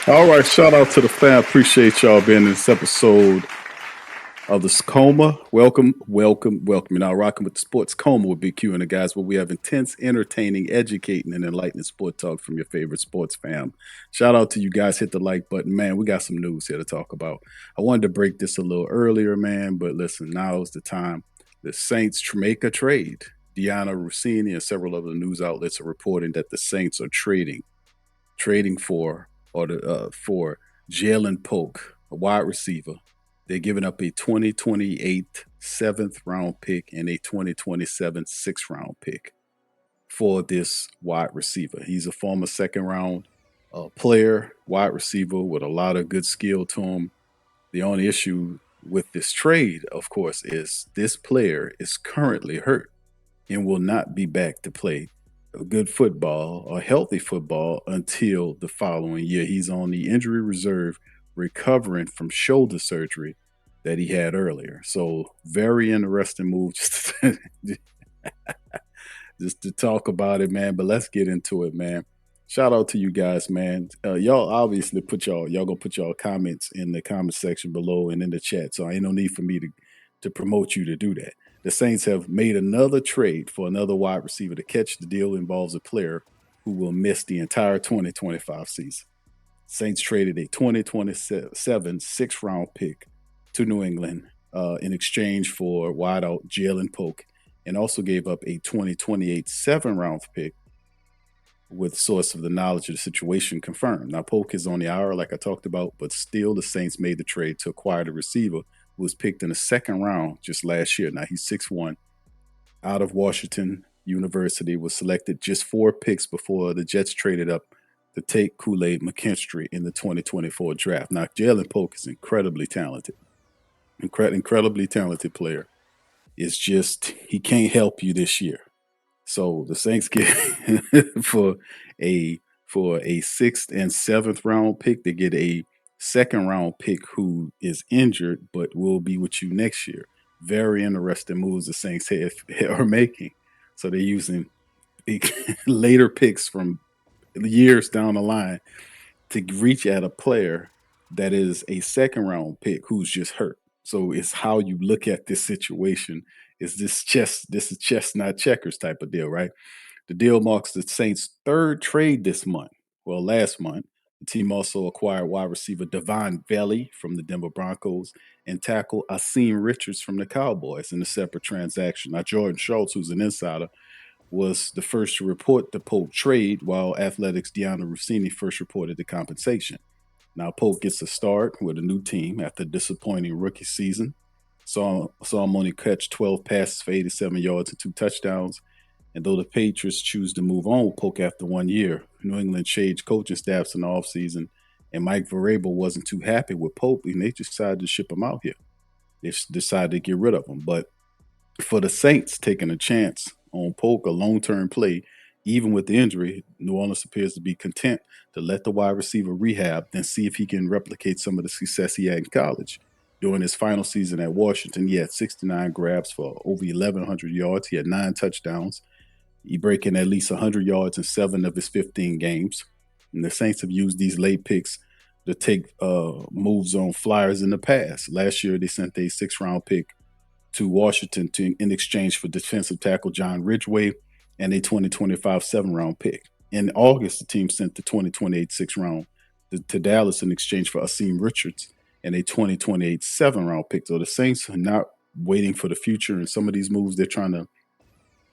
All right, shout out to the fam. Appreciate y'all being in this episode of the Coma. Welcome. You're now rocking with the Sports Coma with Big Q and the guys, where we have intense, entertaining, educating, and enlightening sport talk from your favorite sports fam. Shout out to you guys. Hit the like button, man. We got some news here to talk about. I wanted to break this a little earlier, man, but listen, now's the time. The Saints make a trade. Deanna Rossini and several other news outlets are reporting that the Saints are trading for Ja'Lynn Polk, a wide receiver. They're giving up a 2028 seventh round pick and a 2027 sixth round pick for this wide receiver. He's a former second round player, wide receiver with a lot of good skill to him. The only issue with this trade, of course, is this player is currently hurt and will not be back to play a good football or healthy football until the following year. He's on the injury reserve, recovering from shoulder surgery that he had earlier. So, very interesting move just to talk about it, man. But let's get into it, man. Shout out to you guys, man. Y'all obviously y'all gonna put y'all comments in the comment section below and in the chat. So ain't no need for me to promote you to do that. The Saints have made another trade for another wide receiver. To catch the deal involves a player who will miss the entire 2025 season. Saints traded a 2027 sixth round pick to New England in exchange for wideout Ja'Lynn Polk, and also gave up a 2028 seven round pick with source of the knowledge of the situation confirmed. Now, Polk is on the hour, like I talked about, but still the Saints made the trade to acquire the receiver who was picked in the second round just last year. Now, he's 6'1", out of Washington University, was selected just 4 picks before the Jets traded up to take Kool-Aid McKinstry in the 2024 draft. Now, Ja'Lynn Polk is incredibly talented, incredibly talented player. It's just he can't help you this year. So the Saints get for a sixth and seventh round pick. They get a second round pick who is injured but will be with you next year. Very interesting moves the Saints are making. So they're using later picks from years down the line to reach at a player that is a second round pick who's just hurt. So it's how you look at this situation. Is this is chess not checkers type of deal, right? The deal marks the Saints' third trade this month. Well, last month, the team also acquired wide receiver Devon Valley from the Denver Broncos and tackle Asim Richards from the Cowboys in a separate transaction. Now, Jordan Schultz, who's an insider, was the first to report the Polk trade, while Athletics' Deanna Rossini first reported the compensation. Now, Polk gets a start with a new team after a disappointing rookie season. Saw him only catch 12 passes for 87 yards and 2 touchdowns. And though the Patriots choose to move on with Polk after 1 year, New England changed coaching staffs in the offseason, and Mike Vrabel wasn't too happy with Polk, and they decided to ship him out here. They decided to get rid of him. But for the Saints taking a chance on Polk, a long-term play, even with the injury, New Orleans appears to be content to let the wide receiver rehab, then see if he can replicate some of the success he had in college. During his final season at Washington, he had 69 grabs for over 1,100 yards. He had 9 touchdowns. He breaking at least 100 yards in 7 of his 15 games. And the Saints have used these late picks to take moves on flyers in the past. Last year, they sent a 6th-round pick to Washington in exchange for defensive tackle John Ridgway and a 2025 7th-round pick. In August, the team sent the 2028 6th round to Dallas in exchange for Asim Richards and a 2028 7th-round pick. So the Saints are not waiting for the future. And some of these moves, they're trying to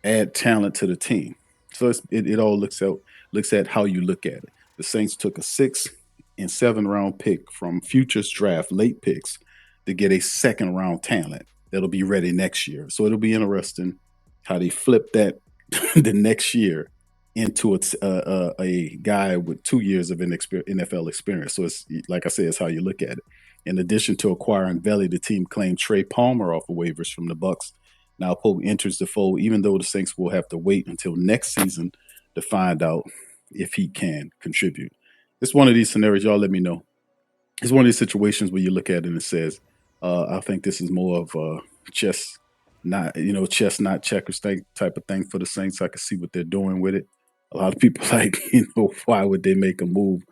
add talent to the team. So it all looks at how you look at it. The Saints took a 6th and 7th-round pick from futures draft late picks to get a 2nd-round talent that'll be ready next year. So it'll be interesting how they flip that the next year into a guy with 2 years of NFL experience. So it's like I said, it's how you look at it. In addition to acquiring Valley, the team claimed Trey Palmer off of waivers from the Bucks. Now Polk enters the fold, even though the Saints will have to wait until next season to find out if he can contribute. It's one of these scenarios. Y'all let me know. It's one of these situations where you look at it and it says, I think this is more of a chess not checkers type of thing for the Saints. I can see what they're doing with it. A lot of people like, why would they make a move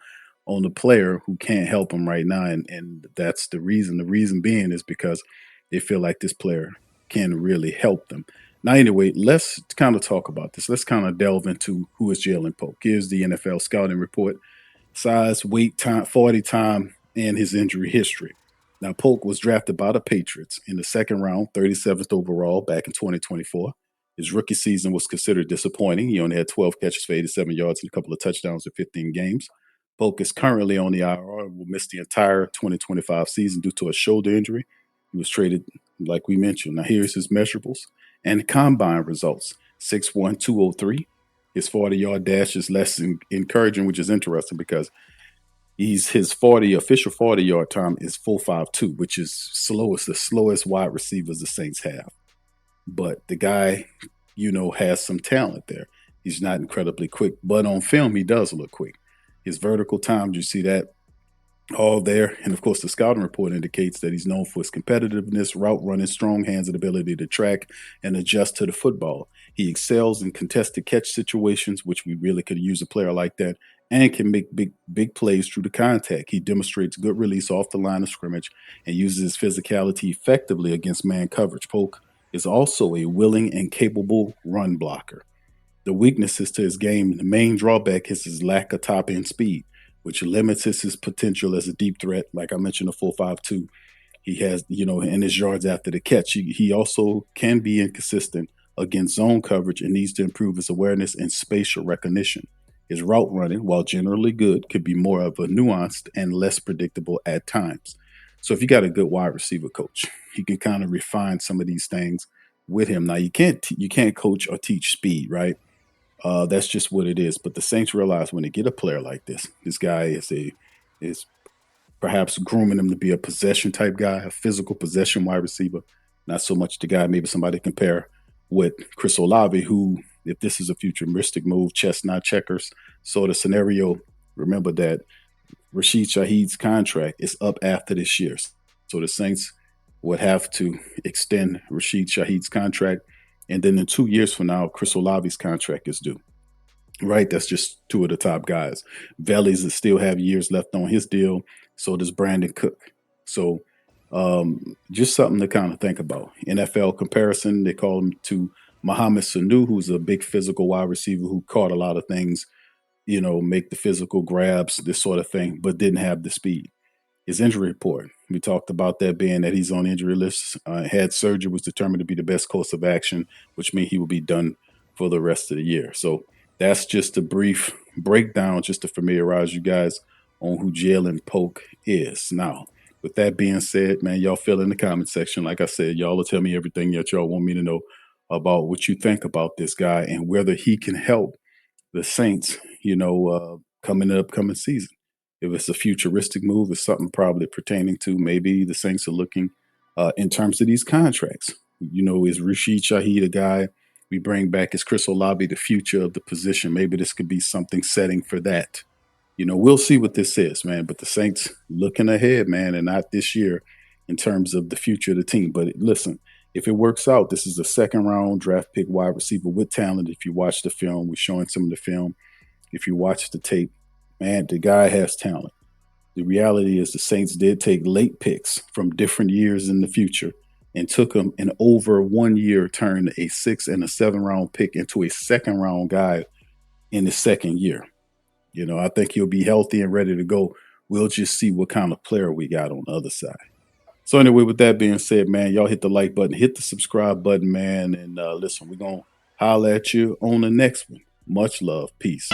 on the player who can't help him right now, and that's the reason. The reason being is because they feel like this player can really help them. Now, anyway, let's kind of talk about this. Let's kind of delve into who is Ja'Lynn Polk. Here's the NFL scouting report: size, weight, time, 40 time, and his injury history. Now, Polk was drafted by the Patriots in the second round, 37th overall, back in 2024. His rookie season was considered disappointing. He only had 12 catches for 87 yards and a couple of touchdowns in 15 games. Polk is currently on the IR and will miss the entire 2025 season due to a shoulder injury. He was traded, like we mentioned. Now, here's his measurables and combine results: 6'1", 203. His 40-yard dash is less encouraging, which is interesting because his 40 official 40-yard time is 4.52, which is slowest, the slowest wide receivers the Saints have. But the guy, has some talent there. He's not incredibly quick, but on film he does look quick. His vertical time, you see that all there. And of course, the scouting report indicates that he's known for his competitiveness, route running, strong hands, and ability to track and adjust to the football. He excels in contested catch situations, which we really could use a player like that, and can make big plays through the contact. He demonstrates good release off the line of scrimmage and uses his physicality effectively against man coverage. Polk is also a willing and capable run blocker. The weaknesses to his game, the main drawback is his lack of top end speed, which limits his potential as a deep threat. Like I mentioned, a 4.52. He has, in his yards after the catch. He also can be inconsistent against zone coverage and needs to improve his awareness and spatial recognition. His route running, while generally good, could be more of a nuanced and less predictable at times. So if you got a good wide receiver coach, he can kind of refine some of these things with him. Now you can't coach or teach speed, right? That's just what it is. But the Saints realize when they get a player like this guy is perhaps grooming him to be a possession type guy, a physical possession wide receiver, not so much the guy maybe somebody compare with Chris Olave, who, if this is a futuristic move, chestnut checkers sort of scenario, remember that Rashid Shaheed's contract is up after this year. So the Saints would have to extend Rashid Shaheed's contract. And then in 2 years from now, Chris Olave's contract is due. Right? That's just two of the top guys. Veli's still have years left on his deal. So does Brandon Cook. So just something to kind of think about. NFL comparison, they call him to Mohamed Sanu, who's a big physical wide receiver who caught a lot of things, make the physical grabs, this sort of thing, but didn't have the speed. His injury report, we talked about that being that he's on the injury list, had surgery, was determined to be the best course of action, which means he will be done for the rest of the year. So that's just a brief breakdown, just to familiarize you guys on who Ja'Lynn Polk is. Now, with that being said, man, y'all fill in the comment section. Like I said, y'all will tell me everything that y'all want me to know about what you think about this guy and whether he can help the Saints, coming the upcoming season. If it's a futuristic move, it's something probably pertaining to maybe the Saints are looking in terms of these contracts. Is Rashid Shaheed a guy we bring back? Is Chris Olave the future of the position? Maybe this could be something setting for that. We'll see what this is, man. But the Saints looking ahead, man, and not this year in terms of the future of the team. But listen, if it works out, this is a second round draft pick wide receiver with talent. If you watch the film, we're showing some of the film. If you watch the tape, man, the guy has talent. The reality is the Saints did take late picks from different years in the future and took him in over 1 year, turned a 6 and a 7 round pick into a second round guy in his second year. I think he'll be healthy and ready to go. We'll just see what kind of player we got on the other side. So anyway, with that being said, man, y'all hit the like button, hit the subscribe button, man. And listen, we're going to holler at you on the next one. Much love. Peace.